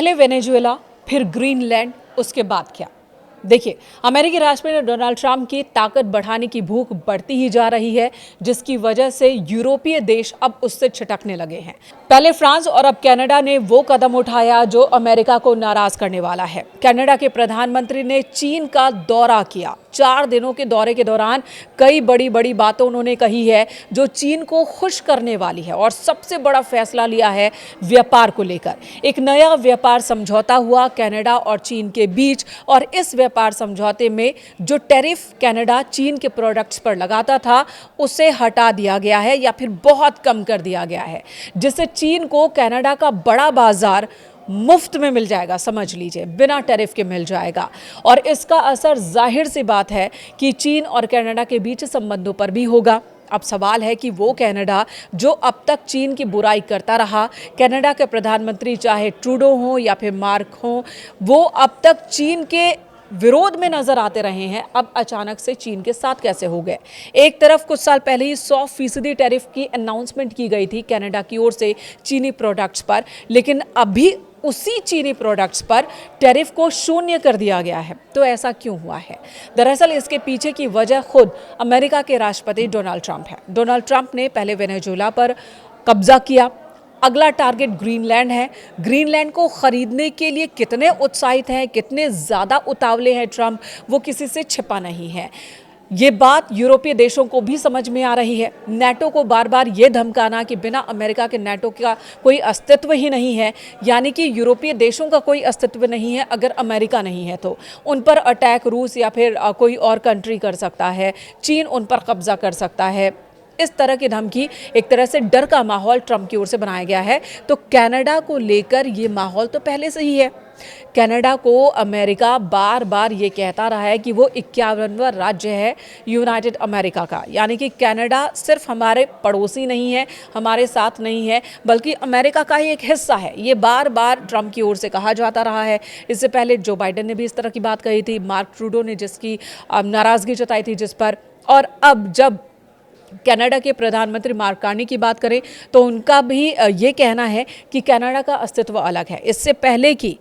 पहले वेनेजुएला, फिर ग्रीनलैंड, उसके बाद क्या? देखिए, अमेरिकी राष्ट्रपति डोनाल्ड ट्रंप की ताकत बढ़ाने की भूख बढ़ती ही जा रही है, जिसकी वजह से यूरोपीय देश अब उससे छिटकने लगे हैं। पहले फ्रांस और अब कनाडा ने वो कदम उठाया जो अमेरिका को नाराज करने वाला है। कनाडा के प्रधानमंत्री ने चीन का दौरा किया। 4 दिनों के दौरे के दौरान कई बड़ी बड़ी बातें उन्होंने कही है जो चीन को खुश करने वाली है, और सबसे बड़ा फैसला लिया है व्यापार को लेकर। एक नया व्यापार समझौता हुआ कनाडा और चीन के बीच, और इस व्यापार समझौते में जो टैरिफ कनाडा चीन के प्रोडक्ट्स पर लगाता था उसे हटा दिया गया है या फिर बहुत कम कर दिया गया है, जिससे चीन को कनाडा का बड़ा बाजार मुफ्त में मिल जाएगा। समझ लीजिए, बिना टैरिफ के मिल जाएगा। और इसका असर जाहिर सी बात है कि चीन और कनाडा के बीच संबंधों पर भी होगा। अब सवाल है कि वो कनाडा जो अब तक चीन की बुराई करता रहा, कनाडा के प्रधानमंत्री चाहे ट्रूडो हो या फिर मार्क हो, वो अब तक चीन के विरोध में नजर आते रहे हैं, अब अचानक से चीन के साथ कैसे हो गए? एक तरफ कुछ साल पहले ही 100% टैरिफ की अनाउंसमेंट की गई थी कनाडा की ओर से चीनी प्रोडक्ट्स पर, लेकिन अभी उसी चीनी प्रोडक्ट्स पर टैरिफ को शून्य कर दिया गया है। तो ऐसा क्यों हुआ है? दरअसल इसके पीछे की वजह खुद अमेरिका के राष्ट्रपति डोनाल्ड ट्रंप है। डोनाल्ड ट्रंप ने पहले वेनेजुएला पर कब्जा किया, अगला टारगेट ग्रीनलैंड है। ग्रीनलैंड को खरीदने के लिए कितने उत्साहित हैं, कितने ज़्यादा उतावले हैं ट्रंप, वो किसी से छिपा नहीं है। ये बात यूरोपीय देशों को भी समझ में आ रही है। नाटो को बार बार ये धमकाना कि बिना अमेरिका के नाटो का कोई अस्तित्व ही नहीं है, यानी कि यूरोपीय देशों का कोई अस्तित्व नहीं है अगर अमेरिका नहीं है तो। उन पर अटैक रूस या फिर कोई और कंट्री कर सकता है, चीन उन पर कब्जा कर सकता है। इस तरह की धमकी, एक तरह से डर का माहौल ट्रंप की ओर से बनाया गया है। तो कनाडा को लेकर ये माहौल तो पहले से ही है। कनाडा को अमेरिका बार बार ये कहता रहा है कि वो 51वां राज्य है यूनाइटेड अमेरिका का, यानी कि कनाडा सिर्फ हमारे पड़ोसी नहीं है, हमारे साथ नहीं है, बल्कि अमेरिका का ही एक हिस्सा है। ये बार बार ट्रंप की ओर से कहा जाता रहा है। इससे पहले जो बाइडेन ने भी इस तरह की बात कही थी, मार्क ट्रूडो ने जिसकी नाराज़गी जताई थी जिस पर, और अब जब कनाडा के प्रधानमंत्री मार्क कार्नी की बात करें तो उनका भी ये कहना है कि कनाडा का अस्तित्व अलग है। इससे पहले कि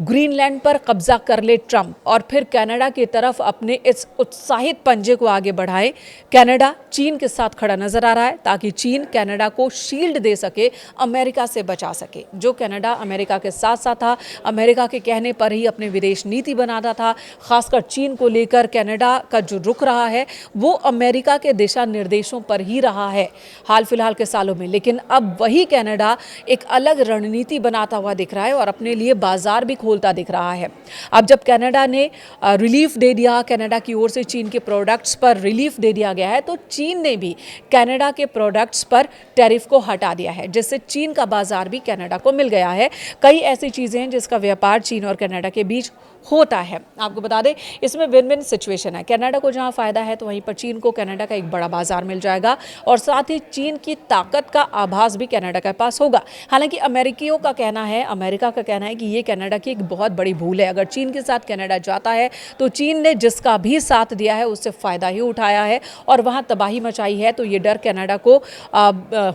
ग्रीनलैंड पर कब्जा कर ले ट्रंप और फिर कनाडा की तरफ अपने इस उत्साहित पंजे को आगे बढ़ाए, कनाडा चीन के साथ खड़ा नजर आ रहा है ताकि चीन कनाडा को शील्ड दे सके, अमेरिका से बचा सके। जो कनाडा अमेरिका के साथ साथ था, अमेरिका के कहने पर ही अपने विदेश नीति बनाता था, खासकर चीन को लेकर कनाडा का जो रुख रहा है वो अमेरिका के दिशा निर्देशों पर ही रहा है हाल फिलहाल के सालों में। लेकिन अब वही कनाडा एक अलग रणनीति बनाता हुआ दिख रहा है और अपने लिए बाजार भी खोलता दिख रहा है। अब जब कनाडा ने रिलीफ दे दिया, कनाडा की ओर से चीन के प्रोडक्ट्स पर रिलीफ दे दिया गया है, तो चीन ने भी कनाडा के प्रोडक्ट्स पर टैरिफ को हटा दिया है, जिससे चीन का बाजार भी कनाडा को मिल गया है। कई ऐसी चीजें हैं जिसका व्यापार चीन और कनाडा के बीच होता है। आपको बता दें, इसमें विन विन सिचुएशन है। कनाडा को जहां फायदा है तो वहीं पर चीन को कनाडा का एक बड़ा बाजार मिल जाएगा, और साथ ही चीन की ताकत का आभास भी कनाडा के पास होगा। हालांकि अमेरिकियों का कहना है, अमेरिका का कहना है कि ये कनाडा की एक बहुत बड़ी भूल है। अगर चीन के साथ कनाडा जाता है तो चीन ने जिसका भी साथ दिया है उससे फायदा ही उठाया है और वहां तबाही मचाई है। तो ये डर कनाडा को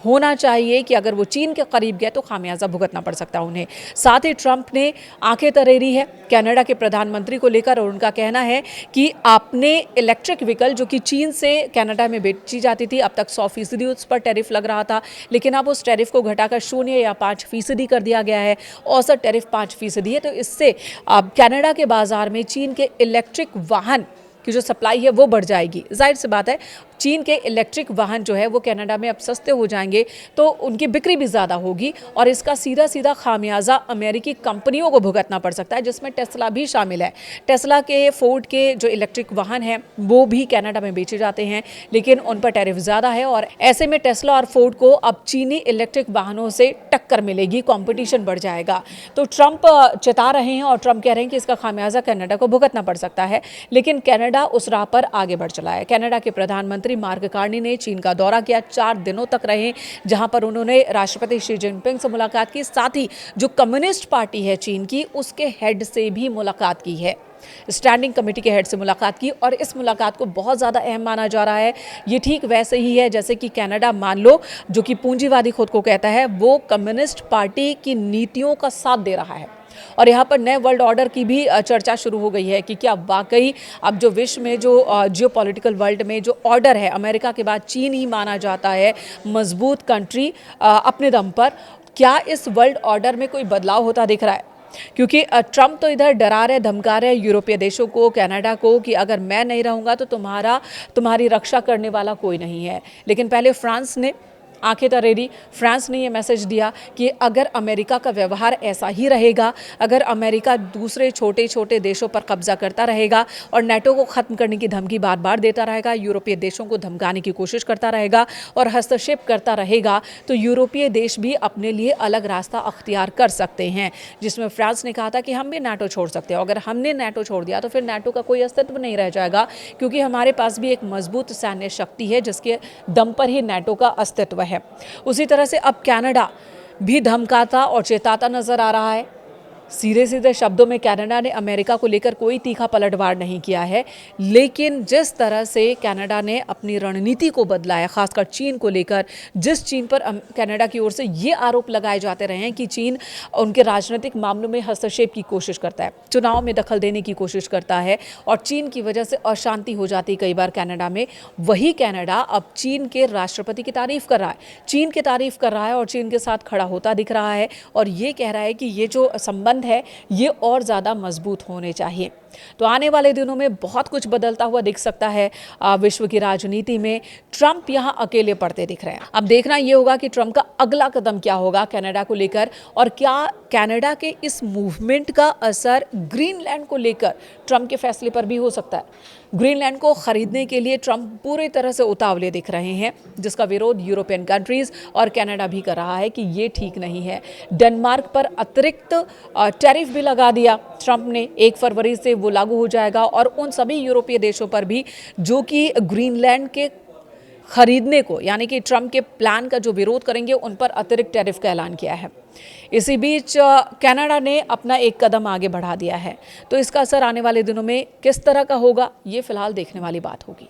होना चाहिए कि अगर वो चीन के करीब गए तो खामियाजा भुगतना पड़ सकता है उन्हें। साथ ही ट्रंप ने आंखें तरेरी है कनाडा के प्रधानमंत्री को लेकर, और उनका कहना है कि आपने इलेक्ट्रिक व्हीकल जो कि चीन से कनाडा में बेची जाती थी, अब तक 100% उस पर टैरिफ लग रहा था, लेकिन अब उस टैरिफ को घटाकर 0 या 5% कर दिया गया है। औसत टैरिफ 5% है। तो इससे अब कनाडा के बाजार में चीन के इलेक्ट्रिक वाहन की जो सप्लाई है वो बढ़ जाएगी। जाहिर सी बात है, चीन के इलेक्ट्रिक वाहन जो है वो कनाडा में अब सस्ते हो जाएंगे तो उनकी बिक्री भी ज़्यादा होगी, और इसका सीधा सीधा खामियाजा अमेरिकी कंपनियों को भुगतना पड़ सकता है, जिसमें टेस्ला भी शामिल है। टेस्ला के, फोर्ड के जो इलेक्ट्रिक वाहन हैं वो भी कनाडा में बेचे जाते हैं, लेकिन उन पर टैरिफ ज़्यादा है, और ऐसे में टेस्ला और फोर्ड को अब चीनी इलेक्ट्रिक वाहनों से टक्कर मिलेगी, कॉम्पिटिशन बढ़ जाएगा। तो ट्रंप चेता रहे हैं और ट्रंप कह रहे हैं कि इसका खामियाजा कनाडा को भुगतना पड़ सकता है, लेकिन कनाडा उस राह पर आगे बढ़ चला है। कनाडा के प्रधानमंत्री मार्क कार्नी ने चीन का दौरा किया, 4 दिनों तक रहे, जहां पर उन्होंने राष्ट्रपति शी जिनपिंग से मुलाकात की, साथ ही जो कम्युनिस्ट पार्टी है चीन की उसके हेड से भी मुलाकात की है, स्टैंडिंग कमेटी के हेड से मुलाकात की, और इस मुलाकात को बहुत ज़्यादा अहम माना जा रहा है। ये ठीक वैसे ही है जैसे कि कनाडा, मान लो, जो कि पूंजीवादी खुद को कहता है, वो कम्युनिस्ट पार्टी की नीतियों का साथ दे रहा है। और यहाँ पर नए वर्ल्ड ऑर्डर की भी चर्चा शुरू हो गई है कि क्या वाकई अब जो विश्व में जो जियोपॉलिटिकल वर्ल्ड में जो ऑर्डर है, अमेरिका के बाद चीन ही माना जाता है मजबूत कंट्री अपने दम पर, क्या इस वर्ल्ड ऑर्डर में कोई बदलाव होता दिख रहा है? क्योंकि ट्रंप तो इधर डरा रहे धमका रहे यूरोपीय देशों को, कनाडा को कि अगर मैं नहीं रहूँगा तो तुम्हारी रक्षा करने वाला कोई नहीं है। लेकिन पहले फ्रांस ने आंखें तरेरी, फ्रांस ने ये मैसेज दिया कि अगर अमेरिका का व्यवहार ऐसा ही रहेगा, अगर अमेरिका दूसरे छोटे छोटे देशों पर कब्जा करता रहेगा और नेटो को ख़त्म करने की धमकी बार बार देता रहेगा, यूरोपीय देशों को धमकाने की कोशिश करता रहेगा और हस्तक्षेप करता रहेगा, तो यूरोपीय देश भी अपने लिए अलग रास्ता अख्तियार कर सकते हैं। जिसमें फ्रांस ने कहा था कि हम भी नेटो छोड़ सकते हैं। अगर हमने नेटो छोड़ दिया तो फिर नेटो का कोई अस्तित्व नहीं रह जाएगा, क्योंकि हमारे पास भी एक मजबूत सैन्य शक्ति है जिसके दम पर ही नेटो का अस्तित्व है। उसी तरह से अब कनाडा भी धमकाता और चेताता नजर आ रहा है। सीधे सीधे शब्दों में कनाडा ने अमेरिका को लेकर कोई तीखा पलटवार नहीं किया है, लेकिन जिस तरह से कनाडा ने अपनी रणनीति को बदला है, खासकर चीन को लेकर, जिस चीन पर कनाडा की ओर से ये आरोप लगाए जाते रहे हैं कि चीन उनके राजनीतिक मामलों में हस्तक्षेप की कोशिश करता है, चुनाव में दखल देने की कोशिश करता है और चीन की वजह से अशांति हो जाती कई बार कनाडा में, वही कनाडा अब चीन के राष्ट्रपति की तारीफ कर रहा है, चीन की तारीफ कर रहा है और चीन के साथ खड़ा होता दिख रहा है और ये कह रहा है कि ये जो संबंध है ये और ज्यादा मजबूत होने चाहिए। तो आने वाले दिनों में बहुत कुछ बदलता हुआ दिख सकता है विश्व की राजनीति में। ट्रंप यहां अकेले पड़ते दिख रहे हैं। अब देखना यह होगा कि ट्रंप का अगला कदम क्या होगा कनाडा को लेकर, और क्या कनाडा के इस मूवमेंट का असर ग्रीनलैंड को लेकर ट्रंप के फैसले पर भी हो सकता है। ग्रीनलैंड को खरीदने के लिए ट्रंप पूरी तरह से उतावले दिख रहे हैं, जिसका विरोध यूरोपियन कंट्रीज और कनाडा भी कर रहा है कि ये ठीक नहीं है। डेनमार्क पर अतिरिक्त टैरिफ भी लगा दिया ट्रंप ने, 1 फरवरी से वो लागू हो जाएगा और उन सभी यूरोपीय देशों पर भी जो कि ग्रीनलैंड के खरीदने को, यानी कि ट्रंप के प्लान का जो विरोध करेंगे, उन पर अतिरिक्त टैरिफ का ऐलान किया है। इसी बीच कनाडा ने अपना एक कदम आगे बढ़ा दिया है, तो इसका असर आने वाले दिनों में किस तरह का होगा, ये फिलहाल देखने वाली बात होगी।